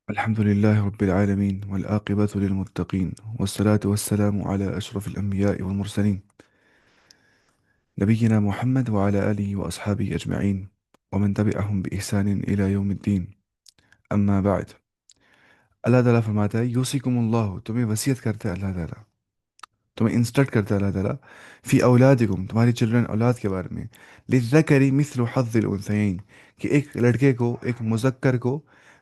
الحمد لله رب العالمين والعاقبة للمتقين والصلاة والسلام على أشرف الأنبياء والمرسلين نبينا محمد وعلى آله وأصحابه أجمعين ومن تبعهم بإحسان إلى يوم الدين أما بعد اللہ تعالیٰ فرماتا ہے یوسیکم اللہ تمہیں وصیت کرتا ہے اللہ تعالیٰ تمہیں انسٹرکٹ کرتا ہے اللہ تعالیٰ فی اولادکم تمہاری چلڈرن اولاد کے بارے میں للذکر مثل حظ الانثیین کہ ایک لڑکے کو ایک مذکر کو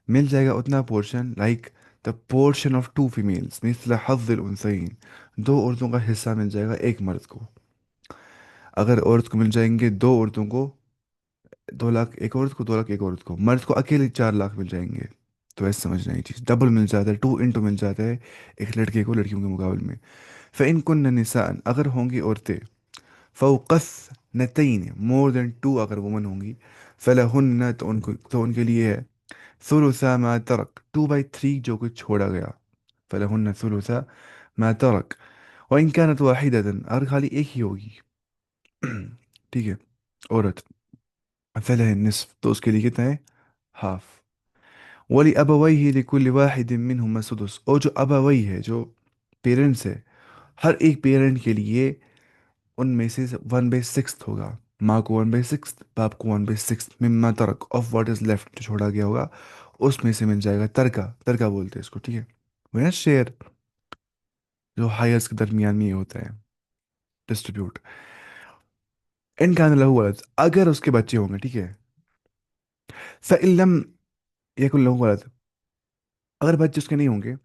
مل جائے گا اتنا portion like the portion of two females مثل حظ الانثیین دو عورتوں کا حصہ مل جائے گا ایک مرد کو اگر عورت کو مل جائیں گے دو عورتوں کو 2 لاکھ ایک عورت کو 2 لاکھ ایک عورت کو مرد کو اکیلے 4 لاکھ مل جائیں گے تو ایسے سمجھنا یہ چیز ڈبل مل جاتا ہے 2 انٹو مل جاتا ہے ایک لڑکے کو لڑکیوں کے مقابلے میں فَإِن كُنَّ نِسَاءً اگر ہوں گی عورتیں فوقس نتین مور دین ٹو اگر وومن ہوں گی فلہن تو ان کے لیے ہے ثلثا ما ترک 2/3 جو کچھ چھوڑا گیا فلہن ثلثا ما ترک وإن كانت واحدة اگر خالی ایک ہی ہوگی ٹھیک ہے عورت فلہ النصف تو اس کے لیے کتنا ہے ہاف ولی ابویہ لکل واحد منہما سدس اور جو ابوی ہے جو پیرنٹس ہے ہر ایک پیرنٹ کے لیے ان میں سے 1/6 ہوگا ماں کو 1/6 باپ کو 1/6 مما ترک آف واٹ از لیفٹ جو چھوڑا گیا ہوگا اس میں سے مل جائے گا ترکہ ترکہ بولتے ہیں اس کو ٹھیک ہے وہ نا شیئر جو ہائرس کے درمیان میں یہ ہوتا ہے ڈسٹریبیوٹ ان کا لہو ولد اگر اس کے بچے ہوں گے ٹھیک ہے فَإِن لَمْ يَكُنْ لَهُ ولد اگر بچے اس کے نہیں ہوں گے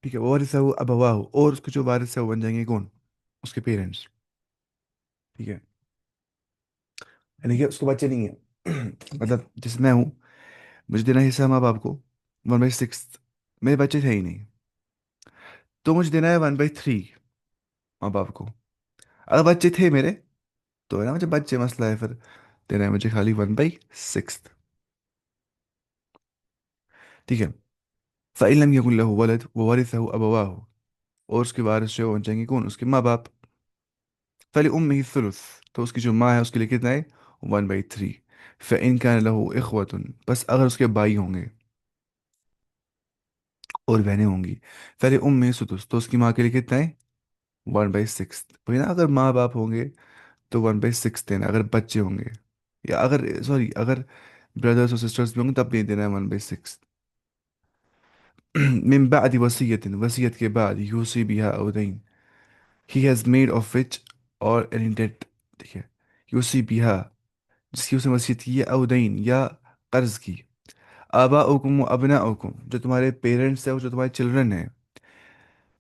ٹھیک ہے وَوَرِثَهُ أَبَوَاهُ اور اس کے جو وارث ہے وہ بن جائیں گے کون اس کے پیرنٹس ٹھیک ہے یعنی کہ اس کو بچے نہیں ہیں مطلب جس میں ہوں مجھے دینا حصہ ماں باپ کو 1/6 میرے بچے تھے ہی نہیں تو مجھے دینا ہے 1/3 ماں باپ کو اگر بچے تھے میرے تو ہے نا مجھے بچے مسئلہ ہے پھر دینا ہے مجھے خالی 1/6 ٹھیک ہے فَإِن لَمْ يَكُنْ لَهُ وَلَدٌ وَوَرِثَهُ أَبَوَاهُ اور اس کے وارث جو بن جائیں گے کون اس کے ماں باپ فَلِأُمِّهِ الثُّلُث تو اس کی جو ماں ہے اس کے لیے کتنا ہے 1/3 فَإِن كَانَ لَهُ إِخْوَةٌ بس اگر اس کے بھائی ہوں گے اور بہنیں ہوں گی فَلِأُمِّهِ السُّدُسُ تو اس کی ماں کے لیے کتنا ہے 1/6 وہی نا اگر ماں باپ ہوں گے تو 1/6 دینا اگر بچے ہوں گے یا اگر سوری اگر بردرس اور سسٹرس بھی ہوں گے تب بھی دینا ہے 1/6 من بعد وصیت وصیت کے بعد یوصی بها او دین he has made of which اور any debt ٹھیک ہے یوصی بها جس کی اس نے وصیت کی ہے او دین یا قرض کی آباؤکم و ابناؤکم جو تمہارے پیرنٹس ہیں اور جو تمہارے چلڈرن ہیں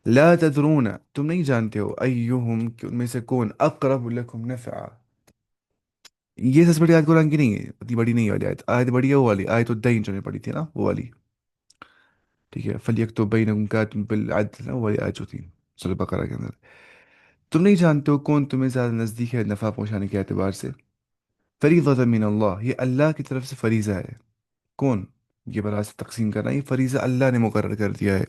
لا تدرون تم نہیں جانتے ہو ایہم کہ ان میں سے کون اقرب لکم نفعا یہ سب سے بڑی آیت قرآن کی نہیں ہے اتنی بڑی نہیں ہے والی آیت آیت بڑی ہے وہ والی آیت الدین جو نے پڑھی تھی نا وہ والی ٹھیک ہے فلیکتب بینکم کاتب بالعدل نا وہ والی آیت جو تھی سورہ بقرہ کے اندر تم نہیں جانتے ہو کون تمہیں زیادہ نزدیک ہے نفع پہنچانے کے اعتبار سے فریضۃ من اللہ یہ اللہ کی طرف سے فریضہ ہے کون یہ براثت تقسیم کرنا یہ فریضہ اللہ نے مقرر کر دیا ہے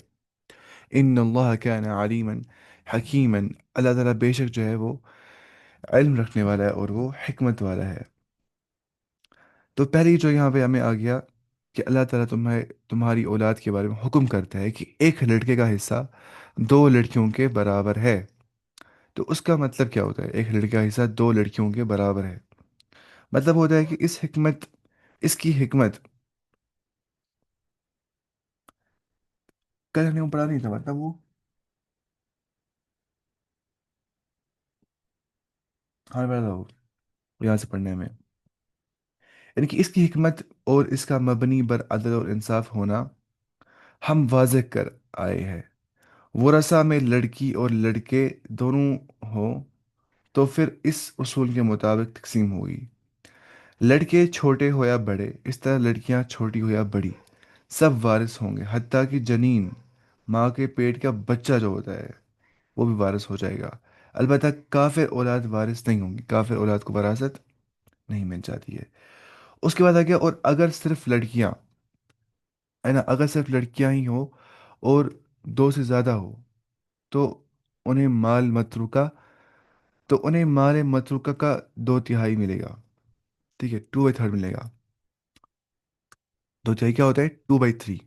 ان اللہ کان علیما حکیما اللہ تعالیٰ بے شک جو ہے وہ علم رکھنے والا ہے اور وہ حکمت والا ہے تو پہلی جو یہاں پہ ہمیں آ گیا کہ اللہ تعالیٰ تمہاری اولاد کے بارے میں حکم کرتا ہے کہ ایک لڑکے کا حصہ 2 لڑکیوں کے برابر ہے تو اس کا مطلب کیا ہوتا ہے ایک لڑکے کا حصہ 2 لڑکیوں کے برابر ہے مطلب ہوتا ہے کہ اس کی حکمت کل ہم نے وہ پڑھا نہیں تھا مطلب وہ ہمیں پڑھا تھا وہ یہاں سے پڑھنے میں یعنی کہ اس کی حکمت اور اس کا مبنی بر عدل اور انصاف ہونا ہم واضح کر آئے ہیں ورثہ میں لڑکی اور لڑکے دونوں ہوں تو پھر اس اصول کے مطابق تقسیم ہوگی لڑکے چھوٹے ہو یا بڑے اس طرح لڑکیاں چھوٹی ہو یا بڑی سب وارث ہوں گے حتیٰ کہ جنین ماں کے پیٹ کا بچہ جو ہوتا ہے وہ بھی وارث ہو جائے گا البتہ کافر اولاد وارث نہیں ہوں گی کافر اولاد کو وراثت نہیں مل جاتی ہے اس کے بعد آ گیا اور اگر صرف لڑکیاں ہے نا اگر صرف لڑکیاں ہی ہوں اور 2 سے زیادہ ہو تو انہیں مال متروکہ تو انہیں مال متروکہ کا 2/3 ملے گا ٹھیک ہے 2/3 ملے گا दो तिहाई क्या होता है? 2/3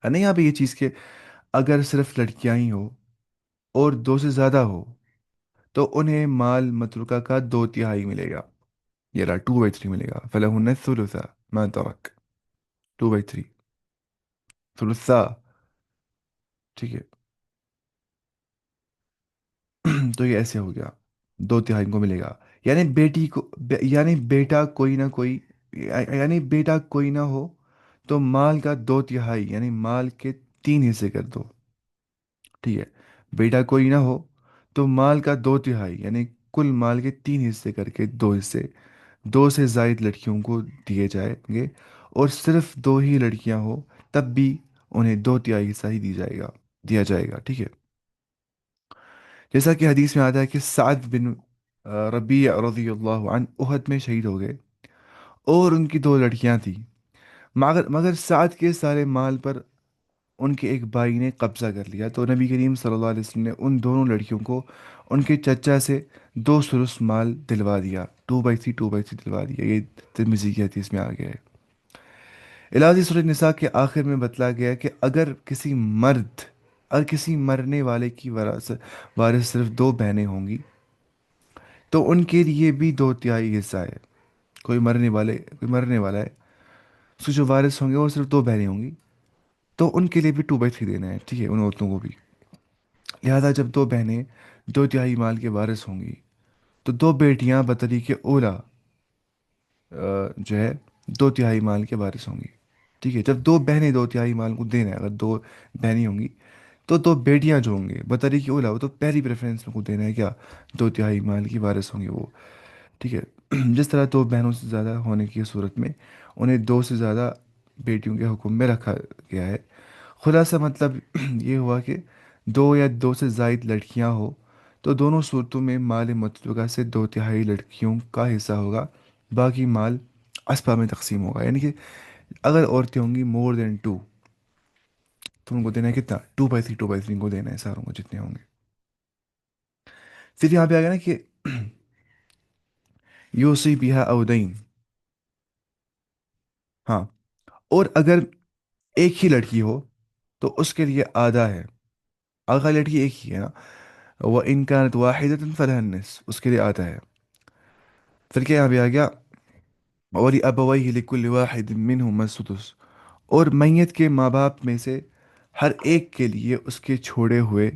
है ना यहाँ पे ये चीज़ के। अगर सिर्फ लड़कियां ही हो और दो से ज़्यादा हो तो उन्हें माल मतरुका का 2/3 मिलेगा। ये रहा 2/3 मिलेगा। फलहुन्ने सुलुसा मा तरक। 2/3 सुलुसा। ठीक है। तो ये ऐसे हो गया, 2/3 को मिलेगा। यानी बेटी को यानी बेटा कोई ना कोई, यानी बेटा कोई ना हो तो माल का 2/3 यानी माल के 3 हिस्से कर दो। ठीक है। बेटा कोई ना हो तो माल का 2/3 यानी कुल माल के 3 हिस्से करके 2 हिस्से दो से जायद लड़कियों को दिए जाएंगे। और सिर्फ दो ही लड़कियां हो तब भी उन्हें 2/3 हिस्सा ही दिया जाएगा। ठीक है। जैसा कि हदीस में आता है कि साद बिन रबी रज़ियल्लाहु अन्हु उहद में शहीद हो गए और उनकी दो लड़कियां थी। मगर मगर साद के सारे माल पर उनके एक भाई ने कब्जा कर लिया, तो नबी करीम सल्लल्लाहु अलैहि वसल्लम ने उन दोनों लड़कियों को उनके चचा से 2 सुलुस माल दिलवा दिया। 2/3 दिलवा दिया। ये तिर्मिज़ी की हदीस में आ गया है। इलाजी सूरह निसा के आखिर में बतला गया कि अगर किसी मरने वाले की वारिस सिर्फ दो बहनें होंगी तो उनके लिए भी 2/3 हिस्सा है। कोई मरने वाला है, उसके जो वारिस होंगे वो सिर्फ दो बहनें होंगी, तो उनके लिए भी 2/3 देना है। ठीक है, उन औरतों को भी। लिहाजा जब दो बहनें 2/3 माल के वारिस होंगी तो दो बेटियां बतरीके ओला जो है 2/3 माल के वारिस होंगी। ठीक है। जब दो बहनें 2/3 माल को देना है, अगर दो बहनें होंगी तो दो बेटियां जो होंगे बतरीके ओला वो तो पहली प्रेफरेंस में को देना है क्या? 2/3 माल की वारिस होंगे वो। ठीक है। जिस तरह दो बहनों से ज़्यादा होने की सूरत में उन्हें दो से ज़्यादा बेटियों के हुक्म में रखा गया है। खुलासा मतलब ये हुआ कि दो या दो से ज़ायद लड़कियां हो तो दोनों सूरतों में माल मतलूका से 2/3 लड़कियों का हिस्सा होगा, बाकी माल असबा में तकसीम होगा। यानी कि अगर औरतें होंगी मोर देन 2 तो उनको देना है कितना? 2/3 को देना है सारों को जितने होंगे। फिर यहाँ पे आ गया ना कि यूसी बिहा अवदैन। हाँ। और अगर एक ही लड़की हो तो उसके लिए आधा है। आधा लड़की एक ही है ना। वह इनकानत वाहिदतन फलहन निस्फ, उसके लिए आधा है। फिर क्या यहाँ पे आ गया? और अबवैहि लिकुल्लि वाहिद मिनहुमा सुदुस। और मैयत के माँ बाप में से हर एक के लिए उसके छोड़े हुए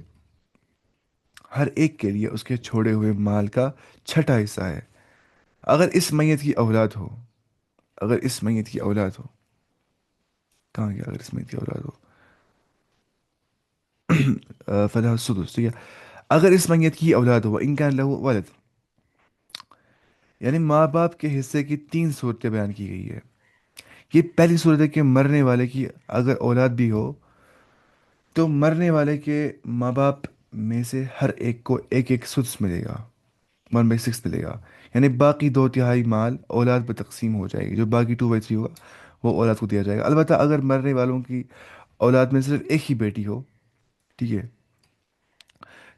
हर एक के लिए उसके छोड़े हुए माल का छठा हिस्सा है। अगर इस मैयत की औलाद हो अगर इस मैयत की औलाद हो कहाँ गया? अगर इस मैयत की औलाद हो फलह सुदुस। ठीक है। अगर इस मैयत की औलाद हो इनका लहू वलद, यानी माँ बाप के हिस्से की 3 सूरतें बयान की गई है। ये पहली सूरत है कि मरने वाले की अगर औलाद भी हो तो मरने वाले के माँ बाप में से हर एक को एक एक सुद्स मिलेगा, 1/6 मिलेगा। यानी बाकी 2/3 माल औलाद पर तकसीम हो जाएगी। जो बाकी 2/3 होगा वो औलाद को दिया जाएगा। अलबत्ता अगर मरने वालों की औलाद में सिर्फ एक ही बेटी हो, ठीक है,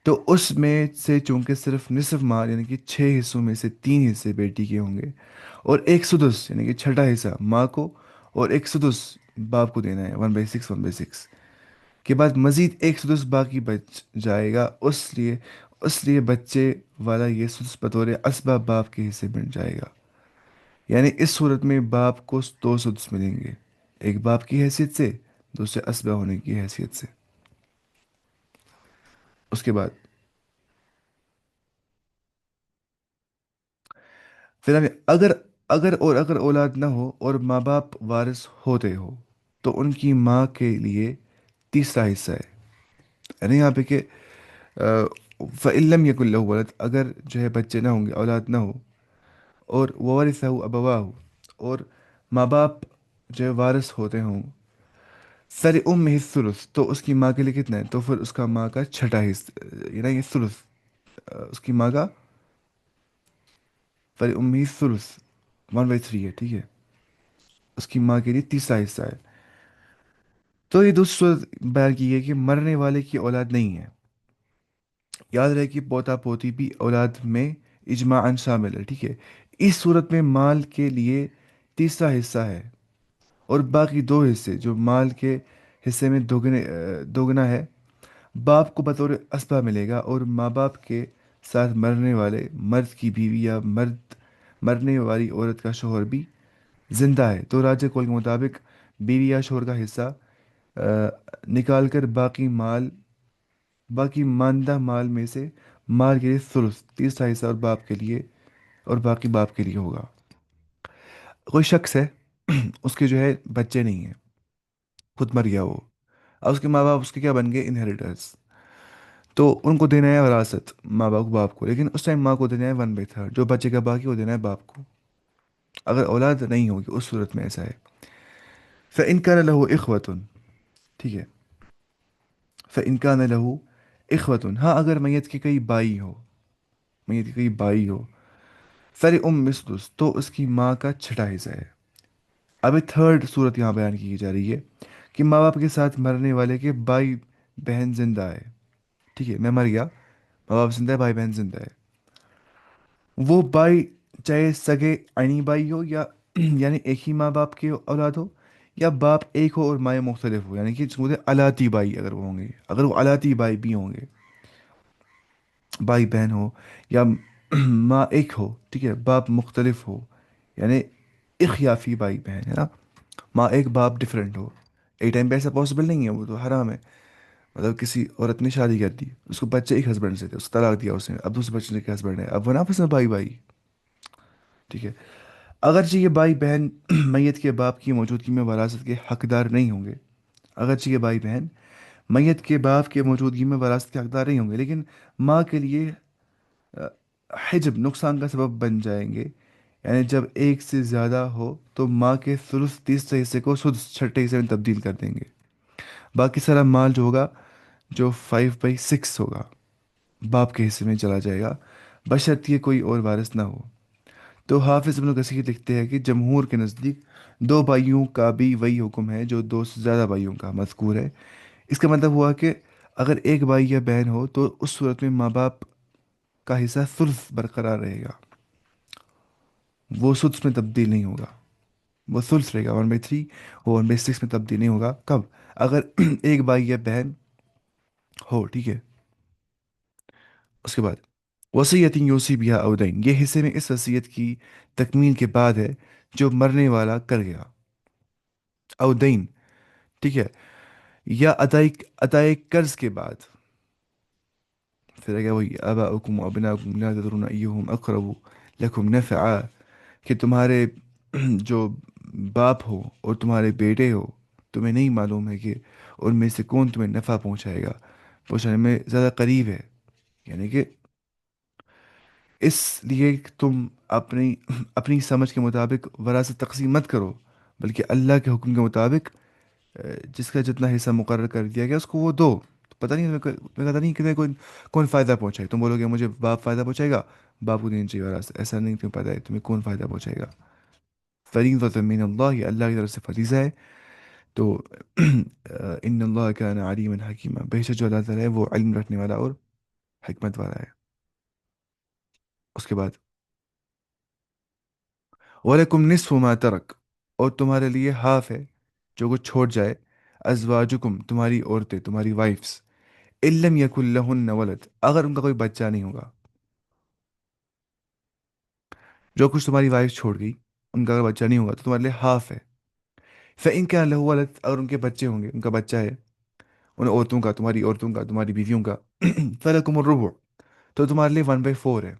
तो उसमें से चूंकि सिर्फ निसफ माल यानी कि 6 हिस्सों में से 3 हिस्से बेटी के होंगे और एक सुदुस यानी कि छठा हिस्सा माँ को और एक सुदुस बाप को देना है, 1/6 के बाद मजीद एक सुदुस बाकी बच जाएगा। उसलिए बच्चे वाला ये सुदुस बतौर असबा बाप के हिस्से मिल जाएगा। यानी इस सूरत में बाप को 2 सुदुस मिलेंगे, एक बाप की हैसियत से, दूसरे असबा होने की हैसियत से। उसके बाद फिर हमें अगर औलाद ना हो और माँ बाप वारिस होते हो तो उनकी माँ के लिए तीसरा हिस्सा है। यानी यहाँ पे कि फ़इल्लम यकुल लहु वलद, अगर जो है बच्चे ना होंगे, औलाद ना हो, और वरिसहु अबवाहु, और माँ बाप जो है वारिस होते हों, फर उम्मिहि सुलुस, तो उसकी माँ के लिए कितना है? तो फिर उसका माँ का छठा हिस्सा, यानी ये सुलुस, उसकी माँ का फर उम्मिहि सुलुस 1/3 है। ठीक है। उसकी माँ के लिए तीसरा हिस्सा है। तो ये दूसरी सूरत बयान की है कि मरने वाले की औलाद नहीं है। याद रहे कि पोता पोती भी औलाद में इजमाअन शामिल है। ठीक है। इस सूरत में माल के लिए तीसरा हिस्सा है اور باقی دو حصے جو مال کے حصے میں دوگنا ہے باپ کو بطور اسبہ ملے گا، اور ماں باپ کے ساتھ مرنے والے مرد کی بیوی یا مرنے والی عورت کا شوہر بھی زندہ ہے تو راجہ کول کے مطابق بیوی یا شوہر کا حصہ آ، نکال کر باقی ماندہ مال میں سے مال کے لیے ثلث تیسرا حصہ اور باپ کے لیے، اور باقی باپ کے لیے ہوگا۔ کوئی شخص ہے اس کے جو ہے بچے نہیں ہیں، خود مر گیا وہ، اب اس کے ماں باپ اس کے کیا بن گئے؟ انہیریٹرس، تو ان کو دینا ہے وراثت ماں باپ کو، لیکن اس ٹائم ماں کو دینا ہے 1/3، جو بچے کا باقی وہ دینا ہے باپ کو، اگر اولاد نہیں ہوگی اس صورت میں ایسا ہے۔ فَإِن كَانَ لَهُ إِخْوَةٌ، ٹھیک ہے، فَإِن كَانَ لَهُ إِخْوَةٌ، ہاں اگر میت کے کئی بھائی ہو، میت کے کئی بھائی ہو، فَلِأُمِّ السُّدُسُ، تو اس کی ماں کا چھٹا حصہ ہے۔ اب ایک تھرڈ صورت یہاں بیان کی جا رہی ہے کہ ماں باپ کے ساتھ مرنے والے کے بھائی بہن زندہ ہے، ٹھیک ہے، میں مر گیا، ماں باپ زندہ ہے، بھائی بہن زندہ ہے، وہ بھائی چاہے سگے عینی بھائی ہو یا یعنی ایک ہی ماں باپ کے اولاد ہو، یا باپ ایک ہو اور مائیں مختلف ہو، یعنی کہ جس کو بولتے ہیں الاتی بھائی، اگر وہ ہوں گے، اگر وہ الاتی بھائی بھی ہوں گے، بھائی بہن ہو، یا ماں ایک ہو، ٹھیک ہے، باپ مختلف ہو، یعنی اخیافی بھائی بہن ہے نا، ماں ایک باپ ڈفرینٹ ہو، ایک ٹائم پہ ایسا پاسبل نہیں ہے، وہ تو حرام ہے، مطلب کسی عورت نے شادی کر دی، اس کو بچے ایک ہسبینڈ سے تھے، اس کو طلاق دیا اس نے، اب دوسرے بچے کے ہسبینڈ ہے، اب وہ نا آپس میں بھائی بھائی، ٹھیک ہے، اگرچہ یہ بھائی بہن میت کے باپ کی موجودگی میں وراثت کے حقدار نہیں ہوں گے، اگرچہ یہ بھائی بہن میت کے باپ کے موجودگی میں وراثت کے حقدار نہیں ہوں گے، لیکن ماں کے لیے آ، حجب نقصان کا سبب بن جائیں گے، یعنی جب ایک سے زیادہ ہو تو ماں کے ثلث تیسرے حصے کو سدس چھٹے حصے میں تبدیل کر دیں گے، باقی سارا مال جو ہوگا، جو 5/6 ہوگا، باپ کے حصے میں چلا جائے گا، بشرط یہ کوئی اور وارث نہ ہو۔ تو حافظ ابن کثیر لکھتے ہیں کہ جمہور کے نزدیک دو بھائیوں کا بھی وہی حکم ہے جو دو سے زیادہ بھائیوں کا مذکور ہے۔ اس کا مطلب ہوا کہ اگر ایک بھائی یا بہن ہو تو اس صورت میں ماں باپ کا حصہ ثلث برقرار رہے گا، وہ سدس میں تبدیل نہیں ہوگا، وہ ثلث رہے گا 1/3، وہ 1/6 میں تبدیل نہیں ہوگا، کب؟ اگر ایک بھائی یا بہن ہو، ٹھیک ہے، اس کے بعد وصیت یوصی بہا او دین، یہ حصے میں اس وصیت کی تکمیل کے بعد ہے جو مرنے والا کر گیا، او دین، ٹھیک ہے، یا ادائی قرض کے بعد، پھر کیا وہی آباؤکم و ابناؤکم لا تدرون ایہم اقرب لکم نفعا، کہ تمہارے جو باپ ہو اور تمہارے بیٹے ہو، تمہیں نہیں معلوم ہے کہ ان میں سے کون تمہیں نفع پہنچائے گا، پہنچانے میں زیادہ قریب ہے، یعنی کہ اس لیے کہ تم اپنی اپنی سمجھ کے مطابق وراثت تقسیم مت کرو، بلکہ اللہ کے حکم کے مطابق جس کا جتنا حصہ مقرر کر دیا گیا اس کو وہ دو۔ تو پتہ نہیں تمہیں پتہ نہیں کہ تمہیں کون فائدہ پہنچائے، تم بولو گے مجھے باپ فائدہ پہنچائے گا، باپ کو دینی چاہیے وراثت، ایسا نہیں، تمہیں پتہ ہے تمہیں کون فائدہ پہنچائے گا، فریضۃ من اللہ، یہ اللہ کی طرف سے فریضہ ہے، تو ان اللہ کان علیما حکیما، بے شک جو اللہ تعالیٰ ہے وہ علم رکھنے والا اور حکمت والا ہے۔ اس کے بعد وَلَكُمْ نِصْفُ مَا تَرَكَ، اور تمہارے لیے ہاف ہے جو کچھ چھوڑ جائے، ازواجکم، تمہاری عورتیں، تمہاری وائفس، علم یکن لہن ولد، اگر ان کا کوئی بچہ نہیں ہوگا، جو کچھ تمہاری وائف چھوڑ گئی ان کا اگر بچہ نہیں ہوگا تو تمہارے لیے ہاف ہے۔ فَإِن كَانَ لَهُ وَلَد، اگر ان کے بچے ہوں گے، ان کا بچہ ہے، ان عورتوں کا، تمہاری عورتوں کا، تمہاری بیویوں کا، فَلَكُمُ الرُّبُعُ، تو تمہارے لیے 1/4 ہے،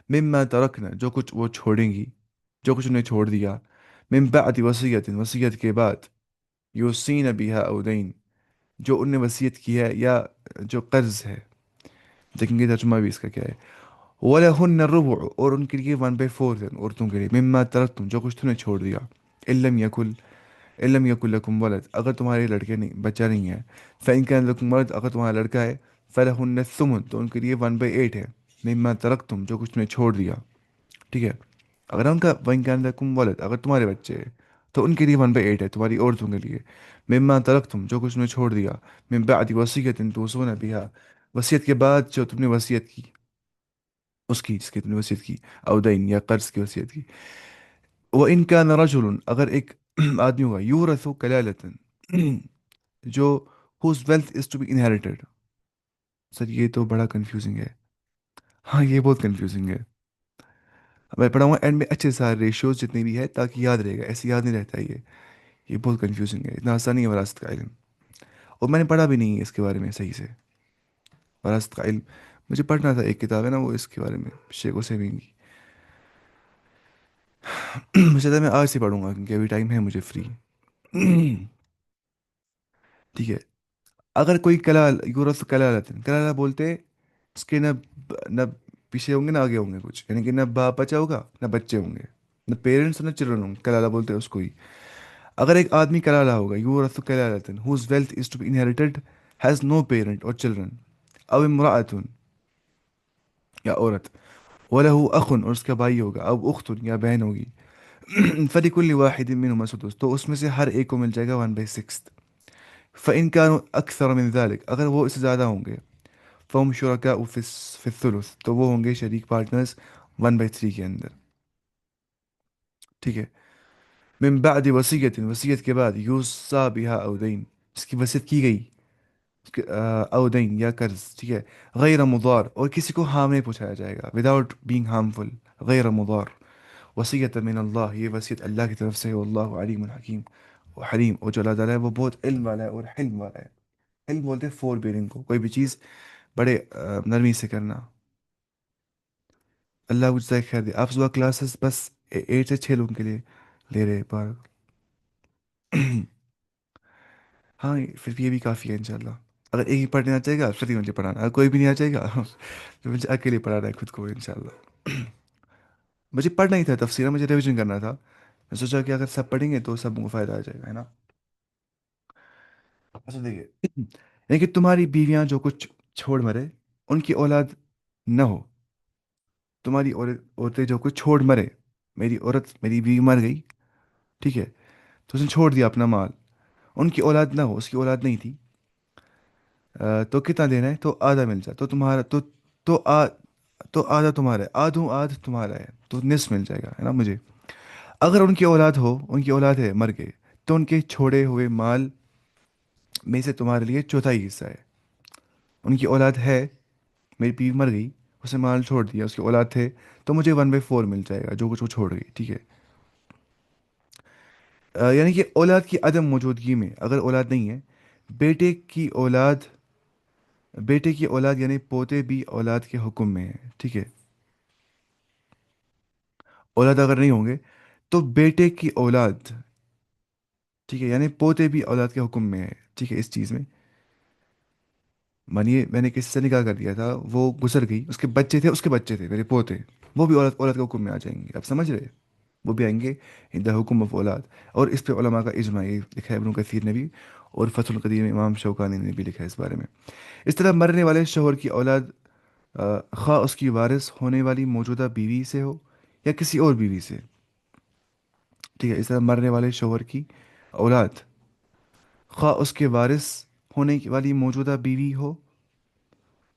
مما ترکنا، جو کچھ وہ چھوڑیں گی، جو کچھ انہیں چھوڑ دیا، من بعد وصیت، وصیت کے بعد، یوصین بہا او دین، جو ان نے وصیت کی ہے یا جو قرض ہے، دیکھیں گے ترجمہ بھی اس کا کیا ہے، وَلَهُنَّ الرُّبُعُ، اور ان کے لیے 1/4 ہے عورتوں کے لیے، مما ترکتم، جو کچھ تم نے چھوڑ دیا، علم یکن لکم ولد، اگر تمہارے لڑکے نہیں، بچہ نہیں ہے، فَإِن كَانَ لَكُمْ ولد، اگر تمہارا لڑکا ہے، فَلَهُنَّ الثُّمُنُ، تو ان کے لیے 1/8 ہے، مما ترکتم، جو کچھ تم نے چھوڑ دیا، ٹھیک ہے، اگر ان کا وَإِن كَانَ لَكُمْ ولد، اگر تمہارے بچے ہیں تو ان کے لیے 1/8 ہے، تمہاری عورتوں کے لیے، مما ترکتم، جو کچھ تم نے چھوڑ دیا، من بعد وصیت توصون بها، وصیت کے بعد جو تم نے وصیت کی، اس کی جس کی تم نے وصیت کی، او دین یا قرض کی وصیت کی، وَإِن كَانَ رَجُلٌ، اگر ایک आदमी होगा यूरथु कलालतन, जो whose wealth is to be inherited. Sir ये तो बड़ा कंफ्यूजिंग है। हाँ ये बहुत कंफ्यूजिंग है। मैं पढ़ाऊंगा एंड में अच्छे सारे रेशियोज जितने भी है, ताकि याद रहेगा, ऐसे याद नहीं रहता ये बहुत कंफ्यूजिंग है, इतना आसान नहीं है वरासत का इल्म। और मैंने पढ़ा भी नहीं है इसके बारे में सही से, वरासत का इल्म। मुझे पढ़ना था, एक किताब है ना वो इसके बारे में, शेख उसेमीन की। मुझे था मैं आज से पढ़ूंगा क्योंकि अभी टाइम है मुझे फ्री। ठीक है। अगर कोई कलाल यूरस कलालतन, कलाला बोलते हैं उसके न पीछे होंगे ना आगे होंगे कुछ, यानी कि न बाप बचा होगा न बच्चे होंगे, न पेरेंट्स न चिल्ड्रन होंगे, कलाला बोलते हैं उसको ही। अगर एक आदमी कलाला होगा यूरस कलालतन whose wealth is to be inherited, has no parent or children, अब इमराअतुन या औरत, वलहु अखुन और उसका भाई होगा, अब उख्तुन या बहन होगी, फलिकुल्लि वाहिदिन मिनहुमा सुदुस, तो उसमें से हर एक को मिल जाएगा 1/6। फ़इन कानू अक्सर मिन ज़ालिक, अगर वो इससे ज़्यादा होंगे, फ़हम शुरका फिस्सुलुस, तो वो होंगे शरीक पार्टनर्स 1/3 के अंदर। ठीक है। मिन बाद वसीयतिन, वसीयत के बाद, यूसा बिहा औ दैन, इसकी वसीयत की गई, औ दैन या कर्ज, ठीक है, गैर मुदार, और किसी को हार्म नहीं पहुंचाया जाएगा, विदाउट बीइंग हार्मफुल, गैर मुदार, वसीयत मिन अल्लाह, ये वसीयत अल्लाह की तरफ से है, वल्लाहु अलीमुन हकीम, वो हलीम, और जो अल्लाह ताला है वो बहुत इल्म वाला है और हिल्म वाला है। हिल्म बोलते हैं फोर बेरिंग को, कोई भी चीज़ बड़े नरमी से करना। अल्लाह कुछ ज़ायक खैर दे। आप सुबह क्लासेस बस 8 से 6 लोगों के लिए ले रहे हैं पर। हाँ फिर भी ये भी काफ़ी है इंशाल्लाह। अगर एक ही पढ़ने आ जाएगा फिर ही मुझे पढ़ाना, अगर कोई भी नहीं आ जाएगा तो मुझे अकेले पढ़ाना है खुद को इंशाल्लाह। मुझे पढ़ना ही था तफसीर, मुझे रिवीजन करना था। मैं सोचा कि अगर सब पढ़ेंगे तो सबको फ़ायदा आ जाएगा, है ना। अच्छा देखिए, यानी कि तुम्हारी बीवियां जो कुछ छोड़ मरे, उनकी औलाद न हो। तुम्हारी औरतें जो कुछ छोड़ मरे, मेरी औरत मेरी बीवी मर गई, ठीक है, तो उसने छोड़ दिया अपना माल, उनकी औलाद ना हो, उसकी औलाद नहीं थी, तो कितना देना है, तो आधा मिल जाए तो तुम्हारा तो आ तो आधा तुम्हारा है, आधो आध तुम्हारा है, तो निस मिल जाएगा, है ना मुझे। अगर उनकी औलाद हो, उनकी औलाद है मर गए, तो उनके छोड़े हुए माल में से तुम्हारे लिए चौथाई हिस्सा है। उनकी औलाद है, मेरी बीवी मर गई, उसे माल छोड़ दिया, उसकी औलाद थे, तो मुझे 1/4 मिल जाएगा जो कुछ वो छोड़ गई, ठीक है। यानी कि औलाद की अदम मौजूदगी में, अगर औलाद नहीं है, बेटे की औलाद, बेटे की औलाद यानी पोते भी औलाद के हुक्म में है, ठीक है। औलाद अगर नहीं होंगे तो बेटे की औलाद, ठीक है, यानी पोते भी औलाद के हुक्म में है, ठीक है। इस चीज़ में मानिए मैंने किसी से निकाह कर दिया था, वो गुजर गई, उसके बच्चे थे, उसके बच्चे थे मेरे पोते, वो भी औलाद औलाद के हुक्म में आ जाएंगे, आप समझ रहे हैं। वो भी आएंगे इन द हुक्म ऑफ औलाद। और इस पे उलमा का इजमा, ये लिखा है इब्न कसीर ने भी, और फतहुल कदीर में इमाम शौकानी ने भी लिखा है इस बारे में। इस तरह मरने वाले शोहर की औलाद, खा उसकी वारिस होने वाली मौजूदा बीवी से हो या किसी और बीवी से, ठीक है। इस तरह मरने वाले शोहर की औलाद, खा उसके वारिस होने वाली मौजूदा बीवी हो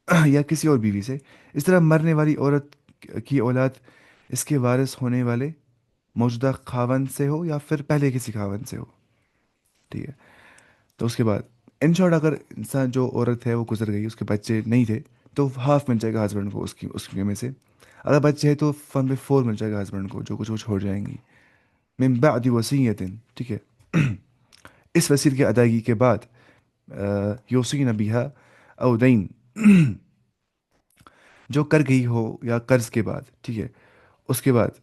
या किसी और बीवी से। इस तरह मरने वाली औरत की औलाद इसके वारिस होने वाले मौजूदा खावन से हो या फिर पहले किसी खावन से हो, ठीक है। तो उसके बाद इन शॉर्ट, अगर इंसान जो औरत है वो गुजर गई, उसके बच्चे नहीं थे, तो हाफ मिल जाएगा हस्बैंड को उसकी उसके में से। अगर बच्चे हैं तो 1/4 मिल जाएगा हस्बैंड को जो कुछ वो छोड़ जाएंगी। मिन बादी वसीयतिन, ठीक है, इस वसीयत की अदायगी के बाद, यूसीन बिहा औ दैन, जो कर गई हो या कर्ज के बाद, ठीक है, उसके बाद,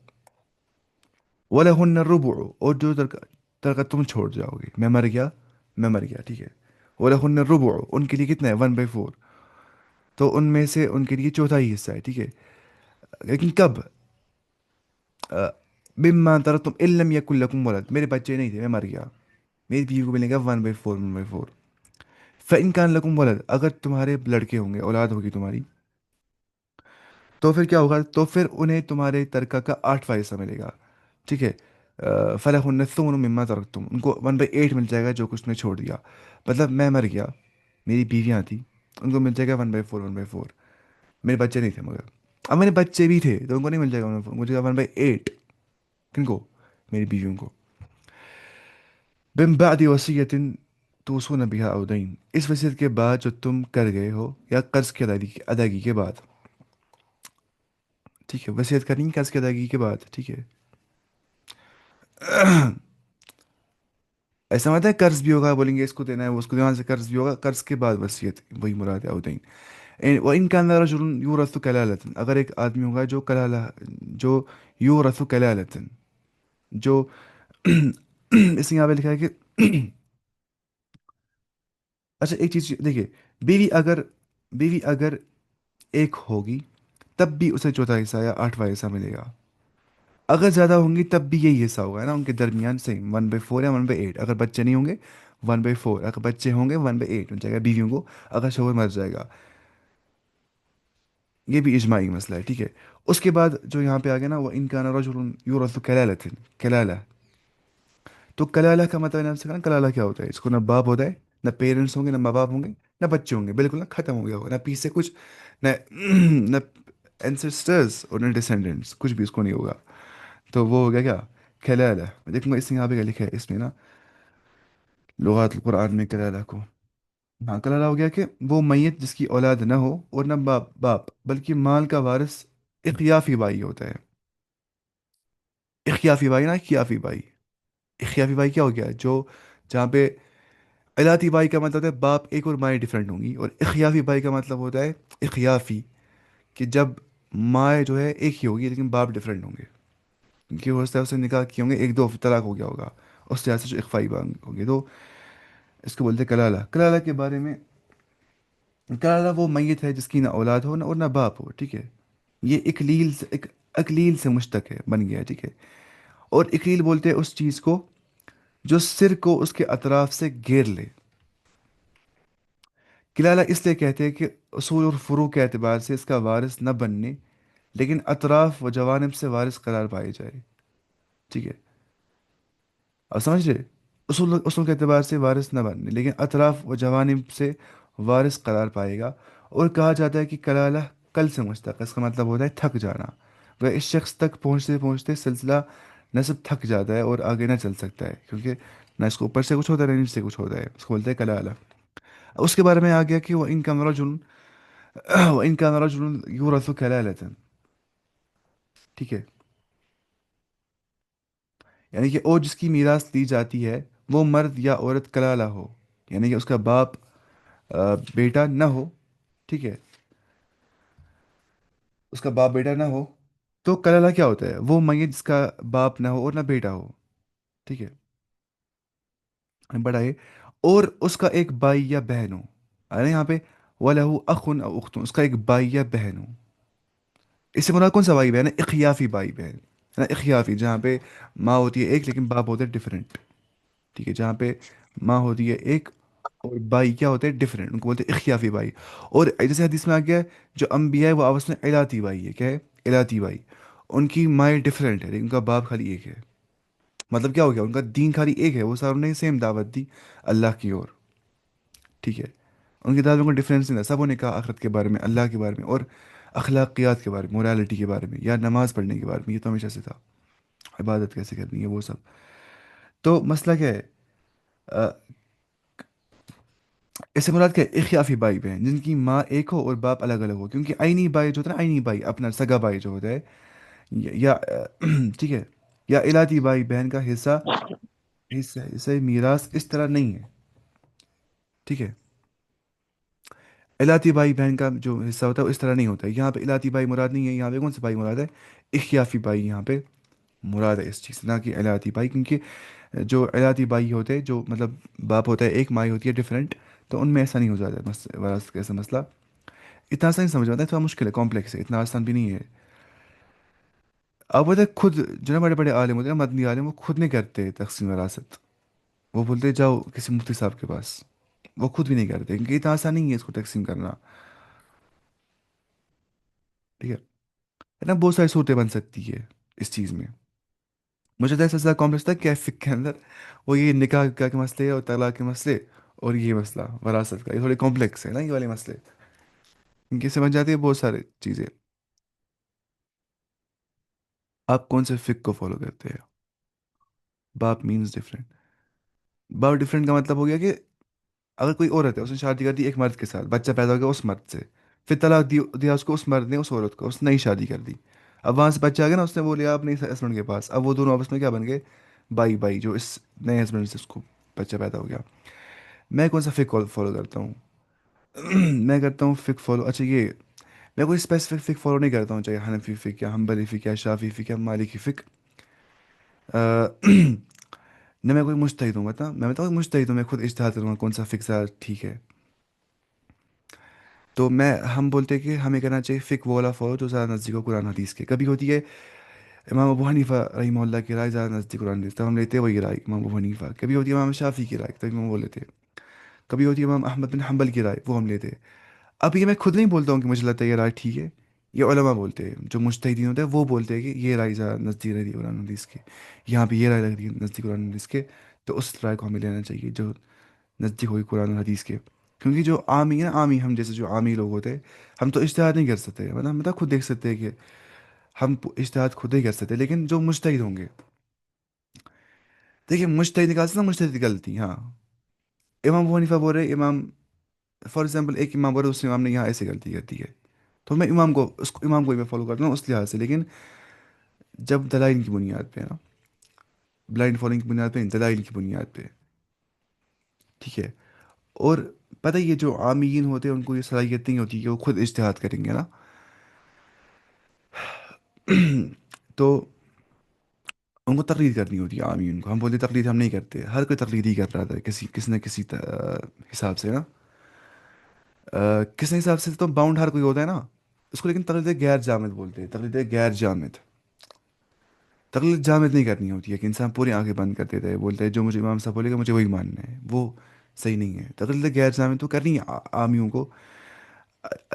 वलहुन्न रुबु, और जो तरका तुम छोड़ जाओगे, मैं मर गया, मैं मर गया, ठीक है, वलहुन्न रुबु, उनके लिए कितना है, 1/4, तो उनमें से उनके लिए चौथा ही हिस्सा है, ठीक है। लेकिन कब, बिम्मा तरह तुम इल्लम यकुल लकुम वलद, मेरे बच्चे नहीं थे, मैं मर गया, मेरी बीवी को मिलेगा 1/4, 1/4। फ़इन कान लकुम वलद, अगर तुम्हारे लड़के होंगे, औलाद होगी तुम्हारी, तो फिर क्या होगा, तो फिर उन्हें तुम्हारे तरका का 8वां हिस्सा मिलेगा, ठीक है। फलहुन्नसुम मिम्मा तरकतुम, उनको 1/8 मिल जाएगा जो कुछ ने छोड़ दिया। मतलब मैं मर गया, मेरी बीवियाँ थी, उनको मिल जाएगा 1/4, 1/4। मेरे बच्चे नहीं थे मगर, अब मेरे बच्चे भी थे तो उनको नहीं मिल जाएगा 1/4, मुझे 1/8। किनको, मेरी बीवियों को। बिन बादी वसीयतिन तूसून बिहा औ दीन, इस वसीयत के बाद जो तुम कर गए हो, या कर्ज की अदायगी के बाद। ठीक है, वसीयत करनी है कर्ज की अदायगी के बाद, ठीक है। ऐसा मत है कर्ज भी होगा बोलेंगे इसको देना है वो उसको देना से कर्ज भी होगा, कर्ज के बाद वसीयत, वही मुराद है औ वो इनका अंदर रजुल यूरसु कलालतन, अगर एक आदमी होगा जो कलाला, जो यूरसु कलालतन, जो इस यहाँ पे लिखा है कि अच्छा एक चीज देखिए, बीवी अगर बीवी अगर एक होगी तब भी उसे चौथा हिस्सा या आठवां हिस्सा मिलेगा। अगर ज्यादा होंगी तब भी यही हिस्सा होगा, है ना, उनके दरमियान सेम 1/4 या 1/8। अगर बच्चे नहीं होंगे 1/4, अगर बच्चे होंगे 1/8 हो जाएगा बीवियों को, अगर शोहर मर जाएगा। ये भी इजमाही मसला है, ठीक है। उसके बाद जो यहाँ पे आ गया ना, वो इनका रजुल यूरसु कलालतन, कलाला। तो कलाला का मतलब मैंने आपसे कहा ना, कलाला क्या होता है, इसको ना बाप होता है, ना पेरेंट्स होंगे, ना माँ बाप होंगे, ना बच्चे होंगे, बिल्कुल ना खत्म हो गया होगा, ना पीछे से कुछ, ना ना एंसेस्टर्स और ना डिसेंडेंट्स, कुछ भी उसको नहीं होगा। तो वो हो गया क्या, कलाला। देखूंगा इसमें यहाँ पे क्या लिखा है इसमें ना, लुगात कुरान में कलाला को। हाँ, कलाला हो गया कि वो मैयत जिसकी औलाद ना हो और ना बाप बाप, बल्कि माल का वारिस इख्याफी भाई होता है। इख्याफी भाई ना, इख्याफी भाई। इख्याफी भाई क्या हो गया, जो जहाँ पे इलाती बाई का मतलब होता है बाप एक और माएँ डिफरेंट होंगी, और इख्याफी बाई का मतलब होता है इख्याफी, कि जब माएँ जो है एक ही होगी लेकिन बाप डिफरेंट होंगे, क्योंकि हो सकता है उससे निकाह किए होंगे, एक दो तलाक हो गया होगा, उस तरह से जो इख्फाई बाई होंगे। तो इसको बोलते हैं कलाला। कलाला के बारे में, कलाला वो मैयत है जिसकी ना औलाद हो ना और ना बाप हो, ठीक है। ये इकलील से अकलील से मुश्तक है, बन गया है, ठीक है। और इकलील बोलते हैं उस चीज़ को जो सिर को उसके अतराफ से घेर ले। किलाला इसलिए कहते हैं कि उसूल और फुरू के एतबार से इसका वारिस न बनने, लेकिन अतराफ व जवानिब से वारिस करार पाए जाए, ठीक है। अब समझ रहे, उसूल उसूल के एतबार से वारिस न बनने लेकिन अतराफ व जवानिब से वारिस करार पाएगा। और कहा जाता है कि कलाला कल से मुश्तक है, इसका मतलब होता है थक जाना। वह इस शख्स तक पहुँचते पहुँचते सिलसिला नसब थक जाता है और आगे ना चल सकता है, क्योंकि ना इसको ऊपर से कुछ होता है ना नीचे से कुछ होता है, इसको बोलते हैं कलाला। उसके बारे में आ गया कि वह इनका रजुल वइन कान रजुल यूरसु कलालतन, ठीक है। यानी कि और जिसकी मीरास दी जाती है वो मर्द या औरत कलाला हो, यानी कि उसका बाप बेटा ना हो, ठीक है, उसका बाप बेटा ना हो। तो कलाला क्या होता है, वो मैयत जिसका बाप ना हो और ना बेटा हो, ठीक है, बड़ा है, और उसका एक भाई या बहन हो। अरे यहाँ पे वलहु अखुन अव उख्तुन, उसका एक भाई या बहन हो। इससे मुराद कौन सा भाई बहन है, इख्याफी भाई बहन, है ना, इख्याफी, जहाँ पे माँ होती है एक लेकिन बाप होते हैं डिफरेंट, ठीक है। जहाँ पे माँ होती है एक और भाई क्या होते हैं डिफरेंट, उनको बोलते हैं इख्याफी भाई। और जैसे हदीस में आ गया है, जो अम्बिया है वो आपस में इलाती भाई है, क्या है, इलाती भाई। उनकी माएँ डिफरेंट है लेकिन उनका बाप खाली एक है। मतलब क्या हो गया, उनका दीन खाली एक है, वो सारों ने सेम दावत दी अल्लाह की ओर, ठीक है। उनकी दावत में डिफरेंस नहीं था, सबों ने कहा आखिरत के बारे में, अल्लाह के बारे में, और अखलाकियात के बारे में, मोरालिटी के बारे में, या नमाज पढ़ने के बारे में, ये तो हमेशा से था, इबादत कैसे करनी है वो सब। तो मसला क्या है, अ, इससे मुराद क्या है, इख्याफी भाई बहन जिनकी माँ एक हो और बाप अलग अलग हो, क्योंकि आईनी भाई जो होता है ना, आईनी भाई अपना सगा भाई जो होता है, ठीक है, या इलाती भाई बहन का हिस्सा, हिस्सा मीरास इस तरह नहीं है, ठीक है। इलाती भाई बहन का जो हिस्सा होता है वो इस तरह नहीं होता है। यहाँ पे इलाती भाई मुराद नहीं है, यहाँ पे कौन सा भाई मुराद है, इख्याफी भाई यहाँ पे मुराद है इस चीज़ से, ना कि इलाती भाई, क्योंकि जो इलाती भाई होते हैं, जो मतलब बाप होता है एक, माई होती है डिफरेंट, तो उनमें ऐसा नहीं हो जाता है वरासत का ऐसा मसला। इतना आसान नहीं समझ में आता है, थोड़ा मुश्किल है, कॉम्प्लेक्स है, इतना आसान भी नहीं है। अब पता है खुद जो ना बड़े बड़े आलिम होते हैं ना, मदनी आलिम, वो खुद नहीं करते तकसीम वरासत। वो बोलते जाओ किसी मुफ्ती साहब के पास, वो खुद भी नहीं करते, क्योंकि इतना आसान नहीं है इसको तकसीम करना, ठीक है ना। बहुत सारी सूरतें बन सकती है इस चीज़ में। मुझे तो ऐसा ज़्यादा कॉम्प्लेक्स था क्या फिक के अंदर, वो ये निकाह का के मसले और तलाक के मसले, और ये मसला वरासत का, ये थोड़े कॉम्प्लेक्स है ना ये वाले मसले, इनकी समझ जाती है बहुत सारी चीज़ें। आप कौन से फिक को फॉलो करते हैं, बाप मीन्स डिफरेंट। बाप डिफरेंट का मतलब हो गया कि अगर कोई औरत है, उसने शादी कर दी एक मर्द के साथ, बच्चा पैदा हो गया उस मर्द से, फिर तलाक दिया उसको उस मर्द ने उस औरत को, उसने नई शादी कर दी। अब वहां से बच्चा आ गया ना, उसने वो लिया अपने हस्बैंड के पास, अब वो दोनों आपस में क्या बन गए, बाई बाई, जो इस नए हस्बैंड से उसको बच्चा पैदा हो गया। मैं कौन सा फिक फॉलो करता हूँ? मैं करता हूँ फिक फॉलो, अच्छा ये, मैं कोई स्पेसिफिक फिक फॉलो नहीं करता हूँ, चाहे हनफी फिक या हम्बली फिक या शाफी फिक या मालिकी फिक। न मैं कोई मुजतहिद हूँ, बता, मैं बताऊँ मुजतहिद हूँ, मैं खुद इज्तिहाद करूँगा कौन सा फिक ज़्यादा ठीक है। तो मैं, हम बोलते हैं कि हमें करना चाहिए फ़िक वो वाला फॉलो जो ज़्यादा नज़दीक हो कुरान हदीस के। कभी होती है इमाम अबू हनीफ़ा रहीमहुल्लाह की राय ज़्यादा नज़दीक कुरान हदीस, तब हम लेते हैं वही राय इमाम अबू हनीफ़ा। कभी होती है इमाम शाफ़ी की राय, तभी हम वो लेते हैं। कभी होती है इमाम अहमद बिन हंबल की राय, वो हम लेते हैं। अब ये मैं खुद नहीं बोलता हूँ कि मुझे लगता है ये राय ठीक है, ये उलमा बोलते हैं, जो मुजतहिदीन होते हैं वो बोलते हैं कि ये राय ज़्यादा नज़दीक रहती है कुरान हदीस के, यहाँ पे ये राय लगती है नज़दीक कुरान हदीस के, तो उस राय को हमें लेना चाहिए जो नज़दीक हुई कुरान और हदीस के। क्योंकि जो आमी है ना, आमी, हम जैसे जो आमी लोग होते हैं, हम तो इज्तिहाद नहीं कर सकते, मतलब खुद देख सकते हैं कि हम इज्तिहाद खुद ही कर सकते हैं, लेकिन जो मुजतहिद होंगे, देखिए मुजतहिद निकाल सकते हैं, मुजतहिद की गलती, हाँ। इमाम अबू हनीफा बोल रहे, इमाम, फॉर एग्जाम्पल एक इमाम बोल रहे, उस इमाम ने यहाँ ऐसे गलती कर दी है, तो मैं इमाम को, उसको इमाम को ही मैं फॉलो करता हूँ उस लिहाज से। लेकिन जब दलाइल की बुनियाद पे है ना, ब्लाइंड फॉलोइंग की बुनियाद पे नहीं, दलाइल की बुनियाद पे, ठीक है। और पता है ये जो आमीन होते हैं उनको ये सलाहियत नहीं होती कि वो खुद इज्तिहाद करेंगे ना। तो उनको तकलीद करनी होती है आमीन को, हम बोलते तकलीद हम नहीं करते, हर कोई तकलीद ही कर रहा था किसी किसी न किसी हिसाब से ना। किस हिसाब से तो बाउंड हर कोई होता है ना उसको, लेकिन तकलीद गैर जामिद बोलते हैं, तकलीद गैर जामिद। तकलीद जामिद नहीं करनी होती है कि इंसान पूरी आंखें बंद कर देता है, बोलता है जो मुझे इमाम साहब बोलेगा मुझे वही मानना है, वो सही नहीं है। तकलीद गैर जामिद तो करनी है आमियों को।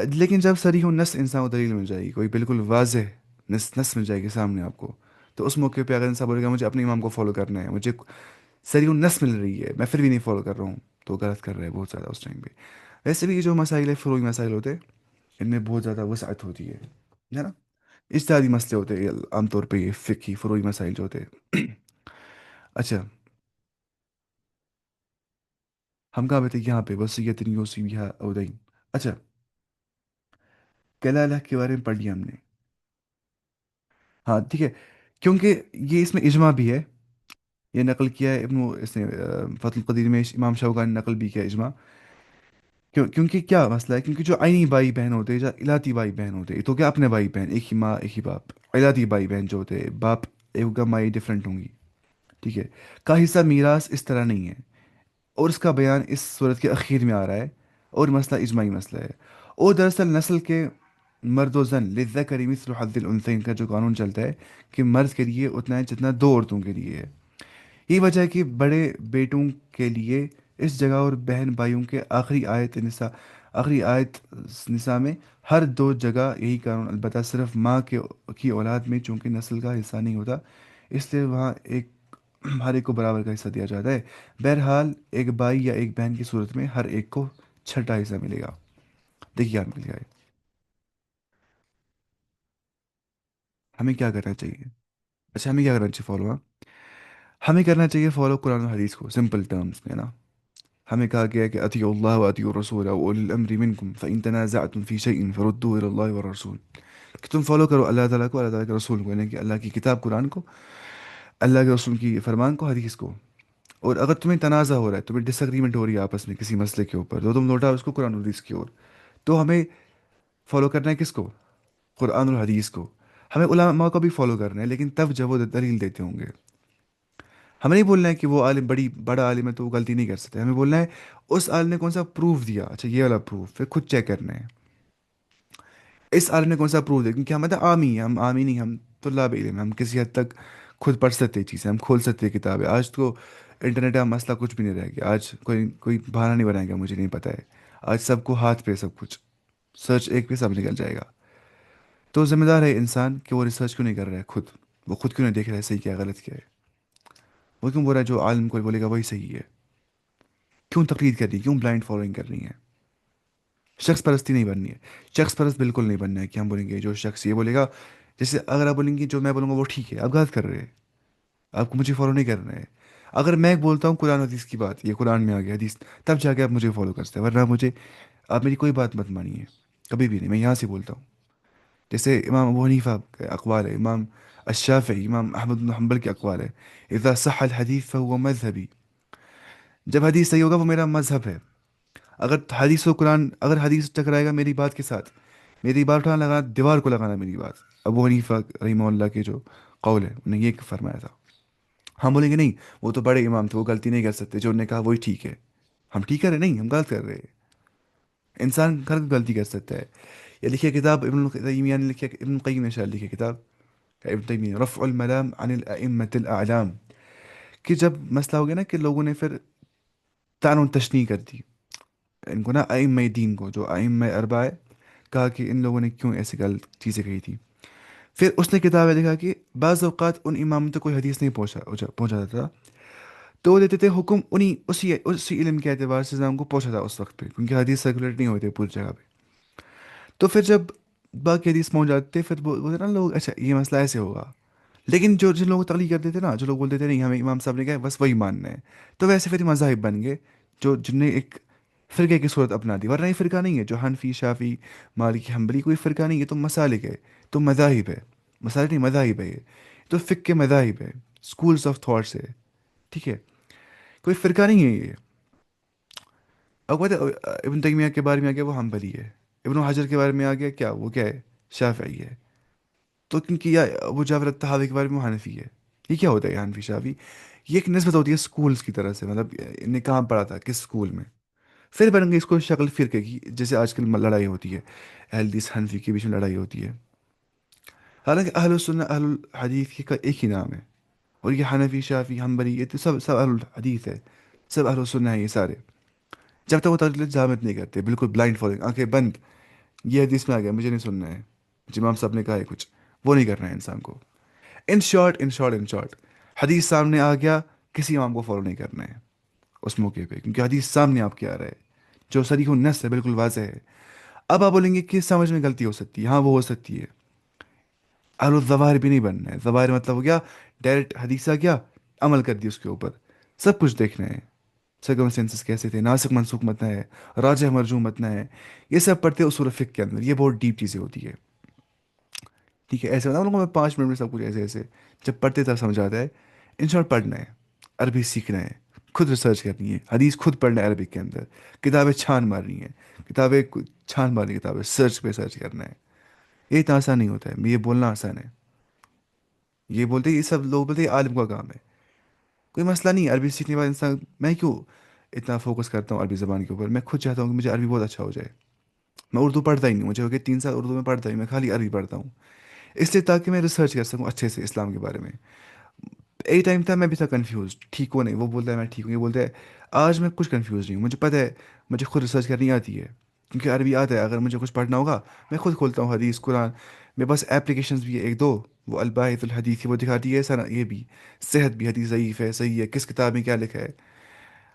लेकिन जब सरीह नस इंसान को दलील मिल जाएगी, कोई बिल्कुल वाज़ेह नस नस मिल जाएगी सामने आपको, तो उस मौके पे अगर इंसान बोलेगा मुझे अपने इमाम को फॉलो करना है, मुझे सरीह नस मिल रही है, मैं फिर भी नहीं फॉलो कर रहा हूँ, तो गलत कर रहा है बहुत ज़्यादा उस टाइम पे। वैसे भी ये जो मसाइल है, फ़ुरूई मसाइल होते हैं, इनमें बहुत ज़्यादा वसअत होती है ना। इज्तिहादी मसले होते हैं आमतौर पे, ये फ़िक़ही फ़ुरूई मसाइल जो होते हैं। अच्छा, हम कहाँ पे थे, यहाँ पे वसीयत यूसी बिहा औदैन। अच्छा, कलाला के बारे में पढ़ लिया हमने, हाँ ठीक है। क्योंकि ये इसमें इजमा भी है, ये नकल किया है इब्न, इसने फतहुल कदीर में इमाम शौकानी ने नकल भी किया इजमा। क्योंकि क्या मसला है, क्योंकि जो आईनी भाई बहन होते हैं, जो इलाती भाई बहन होते हैं, तो क्या अपने भाई बहन, एक ही माँ एक ही बाप। इलाती भाई बहन जो होते हैं, बाप एक होगा, माँ डिफरेंट होंगी, ठीक है। का हिस्सा मीरास इस तरह नहीं है, और इसका बयान इस सूरत के अखीर में आ रहा है, और मसला इजमाही मसला है। और दरअसल नस्ल के मर्द व जन लिज़्ज़करि मिस्लु हज़्ज़िल उन्सयैन का जो कानून चलता है, कि मर्द के लिए उतना है जितना दो औरतों के लिए है। यही वजह है कि बड़े बेटों के लिए इस जगह और बहन भाइयों के आखिरी आयत निसा में हर दो जगह यही कानून, अलबत्ता सिर्फ माँ के की औलाद में चूंकि नस्ल का हिस्सा नहीं होता, इसलिए वहाँ एक हर एक को बराबर का हिस्सा दिया जाता है। बहरहाल एक भाई या एक बहन की सूरत में हर एक को छठा हिस्सा मिलेगा। देखिए यहाँ मिल जाए, हमें क्या करना चाहिए। अच्छा, हमें क्या करना चाहिए फॉलो, हाँ, हमें करना चाहिए फॉलो कुरान और हदीस को सिंपल टर्म्स में ना। हमें कहा गया है कि अतिउल्लाह व अतिउर रसूल व उलिल अम्रि मिनकुम फ़इन तनाज़अतुम फ़ी शैइन फरुद्दूहु इलल्लाहि वर रसूल, कि तुम फॉलो करो अल्लाह ताला को, अल्लाह ताला के रसूल को, यानी कि अल्लाह की किताब कुरान को, अल्लाह के रसूल की फरमान को, हदीस को। और अगर तुम्हें तनाज़ा हो रहा है, तुम्हें डिसएग्रीमेंट हो रही है आपस में किसी मसले के ऊपर, तो तुम लौटाओ उसको कुरान और हदीस की ओर। तो हमें फॉलो करना है किसको, कुरान और हदीस को। हमें उलमा को भी फॉलो करना है, लेकिन तब जब वो दलील देते होंगे। हमें नहीं बोलना है कि वो आलिम बड़ा आलिम है तो वो गलती नहीं कर सकते, हमें बोलना है उस आलिम ने कौन सा प्रूफ दिया, अच्छा ये वाला प्रूफ, फिर खुद चेक करना है इस आलिम ने कौन सा प्रूफ दिया। क्योंकि हम मतलब आमी हैं, हम आमी नहीं, हम तुल्लाब इल्म हैं, हम किसी हद तक खुद पढ़ सकते हैं चीज़ें, हम खोल सकते हैं किताबें। आज तो इंटरनेट का मसला कुछ भी नहीं रह गया, आज कोई कोई बहाना नहीं बनाएगा मुझे नहीं पता है। आज सबको हाथ पे सब कुछ, सर्च एक पे सब निकल जाएगा। तो जिम्मेदार है इंसान कि वो रिसर्च क्यों नहीं कर रहा है खुद, वो खुद क्यों नहीं देख रहा है सही क्या है, गलत क्या है। वो क्यों बोल रहा है जो आलिम कोई बोलेगा वही सही है, क्यों तकलीद कर रही है, क्यों ब्लाइंड फॉलोइंग कर रही है। शख्स परस्ती नहीं बननी है, शख्स परस्त बिल्कुल नहीं बनना है कि हम बोलेंगे जो शख्स ये बोलेगा, जैसे अगर आप बोलेंगे जो मैं बोलूँगा वो ठीक है, आप गलत कर रहे हैं, आपको मुझे फॉलो नहीं करना है। اگر میں بولتا ہوں قرآن حدیث کی بات، یہ قرآن میں آ گیا حدیث، تب جا کے آپ مجھے فالو کرتے ہیں، ورنہ مجھے آپ میری کوئی بات مت مانیے، کبھی بھی نہیں، میں یہاں سے بولتا ہوں. جیسے امام ابو حنیفہ کے اقوال ہے، امام الشافعی، امام احمد بن حنبل کے اقوال ہے، اذا صح الحدیث فهو مذہبی، جب حدیث صحیح ہوگا وہ میرا مذہب ہے. اگر حدیث و قرآن، اگر حدیث ٹکرائے گا میری بات کے ساتھ، میری بات اٹھانا لگانا، دیوار کو لگانا میری بات. ابو حنیفہ رحمہ اللہ کے جو قول ہے انہوں نے یہ فرمایا تھا. ہم بولیں گے نہیں وہ تو بڑے امام تھے، وہ غلطی نہیں کر سکتے، جو انہوں نے کہا وہی ٹھیک ہے. ہم ٹھیک کر رہے نہیں، ہم غلط کر رہے ہیں. انسان ہر کوئی غلطی کر سکتا ہے. یہ لکھیے کتاب ابن تیمیہ نے لکھی، ابن القیم نے شاید لکھی کتاب، ابن تیمیہ رفع الملام عن الائمة الاعلام، کہ جب مسئلہ ہو گیا نا کہ لوگوں نے پھر تعن و تشنیع کر دی ان کو نا، ائمہ دین کو جو ائمہ اربعہ ہے، کہا کہ ان لوگوں نے کیوں ایسی غلط چیزیں کہی تھی. پھر اس نے کتاب میں لکھا کہ بعض اوقات ان اماموں تک کوئی حدیث نہیں پہنچا تھا، تو وہ دیتے تھے حکم انہی اسی علم کے اعتبار سے اسلام کو پہنچا تھا اس وقت پہ، کیونکہ حدیث سرکولیٹ نہیں ہوتے پوری جگہ پہ. تو پھر جب باقی حدیث پہنچ جاتے تھے، پھر بولتے نا لوگ اچھا یہ مسئلہ ایسے ہوگا. لیکن جو جن لوگ تقلید کرتے تھے نا، جو لوگ بولتے تھے نہیں ہمیں امام صاحب نے کہا ہے، بس وہی ماننا ہے، تو ویسے پھر مذاہب بن گئے جو جن نے ایک فرقے کی صورت اپنا دی. ورنہ یہ فرقہ نہیں ہے جو حنفی شافی مالکی حنبلی، کوئی فرقہ نہیں ہے، تو مسالک ہے، تو مذاہب ہے. مسالک نہیں، مذاہب ہے یہ، تو فقہ کے مذاہب ہے، اسکولس آف تھاٹس ہے. ٹھیک ہے، کوئی فرقہ نہیں ہے یہ. اب پتہ ہے ابن تیمیہ کے بارے میں آ گیا وہ حنبلی ہے، ابن حجر کے بارے میں آ گیا کیا، وہ کیا ہے، شافعی ہے. تو کیونکہ یہ ابو جعفر الطحاوی کے بارے میں وہ حنفی ہے. یہ کیا ہوتا ہے یہ حنفی شافعی؟ یہ ایک نسبت ہوتی ہے اسکولس کی طرح سے، مطلب نے کہاں پڑھا تھا کس اسکول میں. پھر بن گئی اس کو شکل فرقے کی، جیسے آج کل لڑائی ہوتی ہے، اہل حدیث حنفی کے بیچ میں لڑائی ہوتی ہے. حالانکہ اہل السنہ اہل الحدیث کا ایک ہی نام ہے، اور یہ حنفی شافی حنبلی یہ تو سب اہل الحدیث ہے، سب اہل السنہ ہیں یہ سارے. جب تک وہ تقلید جامت نہیں کرتے، بالکل بلائنڈ فالوئنگ، آنکھیں بند، یہ حدیث میں آ گیا مجھے نہیں سننا ہے، امام صاحب نے کہا ہے کچھ، وہ نہیں کرنا ہے انسان کو. ان شارٹ حدیث سامنے آ گیا، کسی امام کو فالو نہیں کرنا ہے اس موقع پہ، کیونکہ حدیث سامنے آپ کے آ رہا ہے جو صریح النص ہے، بالکل واضح ہے. اب آپ بولیں گے کہ سمجھ میں غلطی ہو سکتی ہے، ہاں وہ ہو سکتی ہے. اہل الظواہر بھی نہیں بننا ہے. ظواہر مطلب ہو گیا ڈائریکٹ حدیث آ گیا، عمل کر دی اس کے اوپر، سب کچھ دیکھنا ہے. سرکمسٹینسز کیسے تھے، ناسخ منسوخ متنا ہے، راجح مرجوح متنا ہے، یہ سب پڑھتے ہیں اصول فقہ کے اندر. یہ بہت ڈیپ چیزیں ہوتی ہے. ٹھیک ہے، ایسے بتا لوگوں میں 5 منٹ میں سب کچھ ایسے ایسے جب پڑھتے تب سمجھ آتا ہے. ان شاء پڑھنا ہے، عربی سیکھنا ہے، خود ریسرچ کرنی ہے، حدیث خود پڑھنا ہے عربک کے اندر، کتابیں چھان مارنی ہیں، چھان مارنی کتابیں، سرچ پہ سرچ کرنا ہے. یہ اتنا آسان نہیں ہوتا ہے، یہ بولنا آسان ہے. یہ بولتے یہ سب لوگ بولتے ہیں عالم کا کام ہے. کوئی مسئلہ نہیں ہے عربی سیکھنے والا انسان. میں کیوں اتنا فوکس کرتا ہوں عربی زبان کے اوپر؟ میں خود چاہتا ہوں کہ مجھے عربی بہت اچھا ہو جائے. میں اردو پڑھتا ہی نہیں، مجھے ہو گیا 3 سال اردو میں پڑھتا ہی، میں خالی عربی پڑھتا ہوں، اس لیے تاکہ میں ریسرچ کر سکوں اچھے سے اسلام کے بارے میں. ایک ٹائم تھا میں بھی تھا کنفیوز، ٹھیک ہو نہیں، وہ بولتا ہے میں ٹھیک ہوں، یہ بولتا ہے. آج میں کچھ کنفیوز نہیں ہوں، مجھے پتہ ہے مجھے خود ریسرچ کرنی آتی ہے، کیونکہ عربی آتا ہے. اگر مجھے کچھ پڑھنا ہوگا میں خود کھولتا ہوں حدیث قرآن. میرے پاس اپلیکیشنز بھی ہے ایک دو، وہ الباحث الحدیث کی، وہ دکھاتی ہے سر یہ بھی صحت بھی، حدیث ضعیف ہے صحیح ہے، کس کتاب میں کیا لکھا ہے.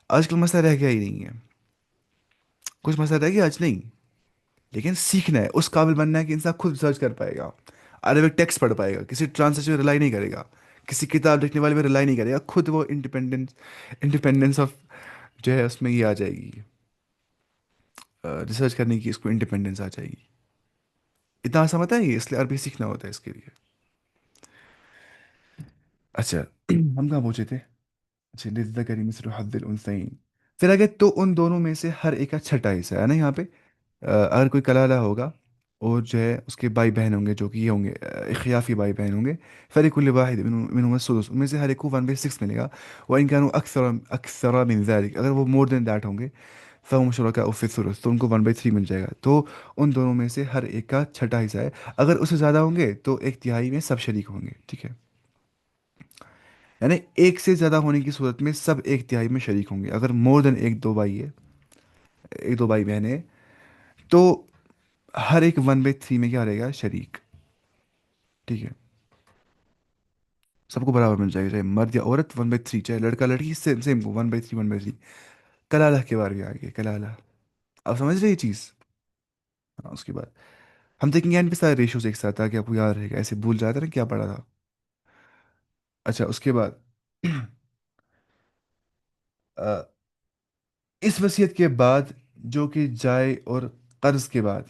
آج کل مسئلہ رہ گیا ہی نہیں ہے، کچھ مسئلہ رہ گیا آج نہیں. لیکن سیکھنا ہے، اس قابل بننا ہے کہ انسان خود سرچ کر پائے گا، عربک ٹیکسٹ پڑھ پائے گا، کسی ٹرانسلیشن پہ ریلائی نہیں کرے گا، کسی کتاب لکھنے والے پہ ریلائی نہیں کرے گا. خود وہ انڈیپینڈنس آف جو ہے اس میں یہ آ جائے گی، ریسرچ کرنے کی اس کو انڈیپینڈنس آ جائے گی. اتنا سمجھتا ہے یہ، اس لیے عربی سیکھنا ہوتا ہے اس کے لیے. اچھا ہم کہاں پہنچے تھے؟ اچھا للذکر مثل حظ الانثیین. پھر اگر تو ان دونوں میں سے ہر ایک کا چھٹا حصہ ہے نا یہاں پہ. اگر کوئی کلالہ ہوگا اور جو ہے اس کے بھائی بہن ہوں گے جو کہ یہ ہوں گے اخیافی بھائی بہن ہوں گے، فلکل واحد منہم السدس، ان میں سے ہر ایک کو 1/6 ملے گا. وان كانوا اکثر من ذلك، اگر وہ مور دین دیٹ ہوں گے، فهم شرکاء فی الثلث، تو ان کو 1/3 مل جائے گا. تو ان دونوں میں سے ہر ایک کا چھٹا حصہ ہے. اگر اس سے زیادہ ہوں گے تو 1/3 میں سب شریک ہوں گے. ٹھیک ہے، یعنی ایک سے زیادہ ہونے کی صورت میں سب 1/3 میں شریک ہوں گے. اگر مور دین ایک دو بھائی ہے، ایک دو بھائی بہن ہے، تو ہر ایک 1/3 میں کیا رہے گا، شریک. ٹھیک ہے، سب کو برابر مل جائے گا، چاہے مرد یا عورت 1/3، چاہے لڑکا لڑکی، سیم سیم کو 1/3 1/3. کلالہ کے بارے میں آگے کلالہ، آپ سمجھ رہے یہ چیز. ہاں اس کے بعد ہم دیکھیں گے ان پہ سارے ریشوز ایک ساتھ تاکہ آپ کو یاد رہے گا، ایسے بھول جاتا ہے نا کیا پڑھا تھا. اچھا اس کے بعد آ، اس وصیت کے بعد جو کی جائے اور قرض کے بعد،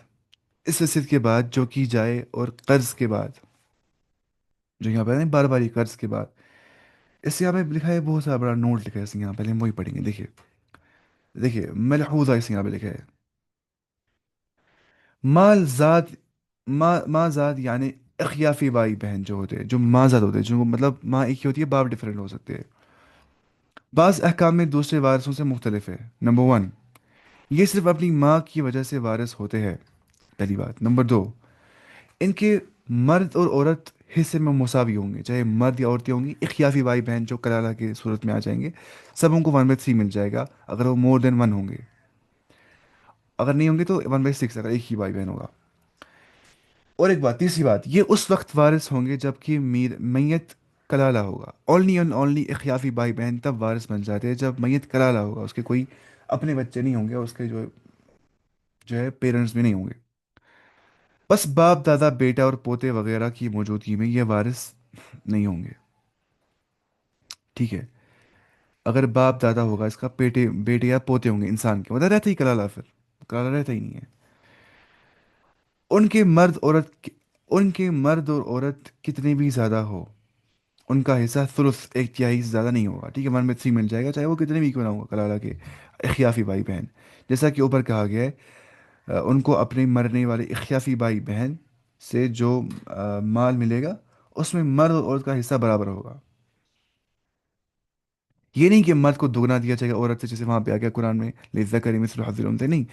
اس وصیت کے بعد جو کی جائے اور قرض کے بعد، جو یہاں پہ ہے نا بار بار یہ قرض کے بعد، اس یہاں پہ لکھا ہے بہت سارا بڑا نوٹ لکھا ہے اس یہاں پہلے ہم وہی پڑھیں گے. دیکھیے دیکھیے ملحوظہ اس یہاں پہ لکھا ہے. مال ذات، ماں ذات یعنی اخیافی بھائی بہن جو ہوتے ہیں، جو ماں ذات ہوتے ہیں، جو مطلب ماں ایک ہی ہوتی ہے، باپ ڈفرینٹ ہو سکتے ہیں. بعض احکام میں دوسرے وارثوں سے مختلف ہے. نمبر ون، یہ صرف اپنی ماں کی وجہ سے وارث ہوتے ہیں. پہلی بات. نمبر دو، ان کے مرد اور عورت حصے میں مساوی ہوں گے، چاہے مرد یا عورتیں ہوں گی. اخیافی بھائی بہن جو کلالہ کی صورت میں آ جائیں گے، سب ان کو 1/3 مل جائے گا اگر وہ مور دین ون ہوں گے. اگر نہیں ہوں گے تو 1/6 اگر ایک ہی بھائی بہن ہوگا. اور ایک بات، تیسری بات، یہ اس وقت وارث ہوں گے جب کہ میت کلالہ ہوگا. اونلی اینڈ اونلی اخیافی بھائی بہن تب وارث بن جاتے ہیں جب میت کلالہ ہوگا، اس کے کوئی اپنے بچے نہیں ہوں گے، اس کے جو ہے پیرنٹس بھی نہیں ہوں گے. بس باپ دادا بیٹا اور پوتے وغیرہ کی موجودگی میں یہ وارث نہیں ہوں گے. ٹھیک ہے. اگر باپ دادا ہوگا اس کا، بیٹے بیٹے یا پوتے ہوں گے انسان کے، مطلب رہتا ہی کلالہ، پھر کلالہ رہتا ہی نہیں ہے. ان کے مرد عورت ان کے مرد اور عورت کتنے بھی زیادہ ہو، ان کا حصہ ثلث، ایک تہائی سے زیادہ نہیں ہوگا. ٹھیک ہے، 1/3 مل جائے گا چاہے وہ کتنے بھی کیوں نہ ہو کلالہ کے اخیافی بھائی بہن. جیسا کہ اوپر کہا گیا ہے، ان کو اپنے مرنے والے اخیافی بھائی بہن سے جو مال ملے گا، اس میں مرد اور عورت کا حصہ برابر ہوگا. یہ نہیں کہ مرد کو دگنا دیا جائے گا عورت سے، جیسے وہاں پہ آ گیا قرآن میں لِلذَّكَرِ مِثْلُ حَظِّ الْأُنثَيَيْنِ. نہیں،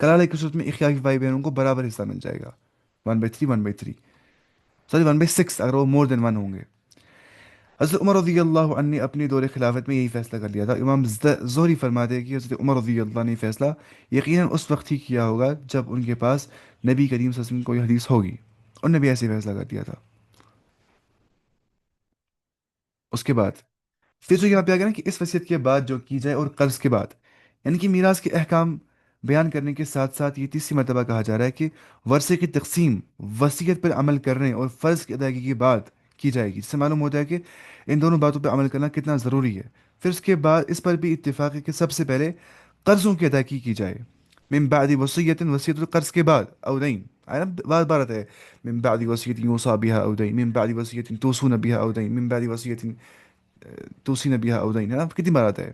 کلالہ کی صورت میں اخیافی بھائی بہنوں کو برابر حصہ مل جائے گا. 1/3 سوری 1/6 اگر وہ مور دین ون ہوں گے. حضرت عمر رضی اللہ عنہ نے اپنے دور خلافت میں یہی فیصلہ کر لیا تھا. امام زہری فرماتے ہیں کہ حضرت عمر رضی اللہ نے فیصلہ یقیناً اس وقت ہی کیا ہوگا جب ان کے پاس نبی کریم صلی اللہ علیہ وسلم کی کوئی حدیث ہوگی. انہوں نے بھی ایسے فیصلہ کر دیا تھا. اس کے بعد پھر جو یہاں پہ آ گیا نا کہ اس وصیت کے بعد جو کی جائے اور قرض کے بعد، یعنی کہ میراث کے احکام بیان کرنے کے ساتھ ساتھ یہ تیسری مرتبہ کہا جا رہا ہے کہ ورثے کی تقسیم وصیت پر عمل کرنے اور فرض کی ادائیگی کے بعد کی جائے گی، جس سے معلوم ہوتا ہے کہ ان دونوں باتوں پہ عمل کرنا کتنا ضروری ہے. پھر اس کے بعد اس پر بھی اتفاق ہے کہ سب سے پہلے قرضوں کی ادائیگی کی جائے. من بعد وصیت، وصیت القرض کے بعد، او دین آیا نا بار بار آتا ہے. من بعد وصیت یوصى بها او دین، من بعد وصیت توصون بها او دین، من بعد وصیت توصین بها او دین، ہے نا کتنی بار آتا ہے.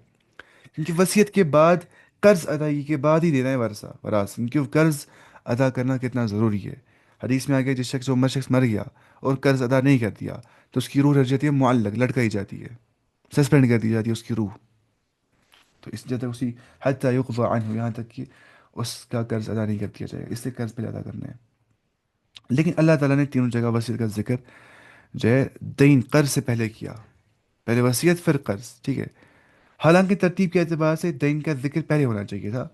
کیونکہ وصیت کے بعد قرض ادائیگی کے بعد ہی دینا ہے ورثہ وراث، کیونکہ قرض ادا کرنا کتنا ضروری ہے. حدیث میں آ گیا جس شخص شخص مر گیا اور قرض ادا نہیں کر دیا تو اس کی روح رہ جاتی ہے معلق، لٹکائی جاتی ہے، سسپینڈ کر دی جاتی ہے اس کی روح. تو اس جب تک اسی حتی یقضى عنہ، یہاں تک کہ اس کا قرض ادا نہیں کر دیا جائے، اس سے قرض پہ ادا کرنا ہے. لیکن اللہ تعالیٰ نے تینوں جگہ وصیت کا ذکر جو ہے دین قرض سے پہلے کیا. پہلے وصیت پھر قرض. ٹھیک ہے. حالانکہ ترتیب کے اعتبار سے دین کا ذکر پہلے ہونا چاہیے تھا،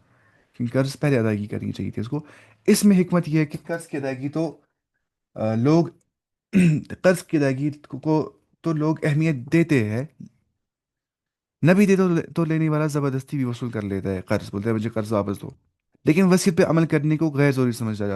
کیونکہ قرض پہلے ادائیگی کرنی چاہیے تھی اس کو. اس میں حکمت یہ ہے کہ قرض کی ادائیگی تو لوگ قرض کی ادائیگی کو تو لوگ اہمیت دیتے ہیں، نہ بھی دے تو لینے والا زبردستی بھی وصول کر لیتا ہے قرض، بولتا ہے مجھے قرض واپس دو. لیکن وصیت پہ عمل کرنے کو غیر ضروری سمجھا جاتا ہے.